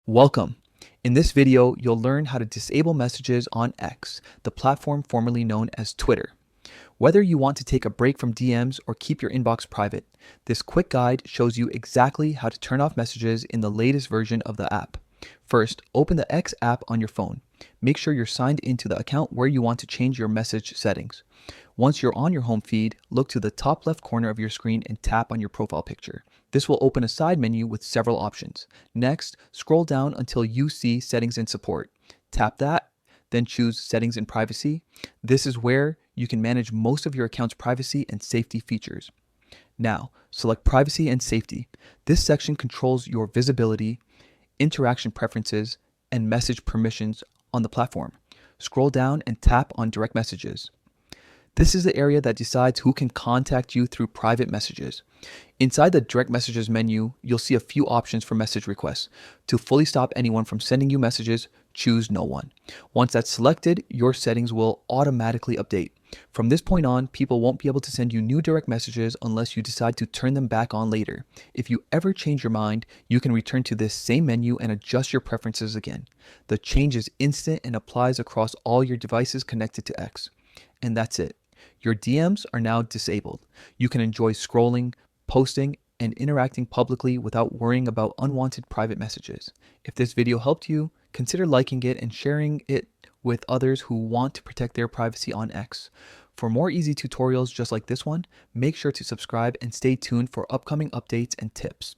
Welcome. In this video, you'll learn how to disable messages on X, the platform formerly known as Twitter. Whether you want to take a break from DMs or keep your inbox private, this quick guide shows you exactly how to turn off messages in the latest version of the app. First, open the X app on your phone. Make sure you're signed into the account where you want to change your message settings. Once you're on your home feed, look to the top left corner of your screen and tap on your profile picture. This will open a side menu with several options. Next, scroll down until you see Settings and Support. Tap that, then choose Settings and Privacy. This is where you can manage most of your account's privacy and safety features. Now, select Privacy and Safety. This section controls your visibility, interaction preferences, and message permissions on the platform. Scroll down and tap on Direct Messages. This is the area that decides who can contact you through private messages. Inside the Direct Messages menu, you'll see a few options for message requests. To fully stop anyone from sending you messages, choose No One. Once that's selected, your settings will automatically update. From this point on, people won't be able to send you new direct messages unless you decide to turn them back on later. If you ever change your mind, you can return to this same menu and adjust your preferences again. The change is instant and applies across all your devices connected to X. And that's it. Your DMs are now disabled. You can enjoy scrolling, posting, and interacting publicly without worrying about unwanted private messages. If this video helped you, consider liking it and sharing it with others who want to protect their privacy on X. For more easy tutorials just like this one, make sure to subscribe and stay tuned for upcoming updates and tips.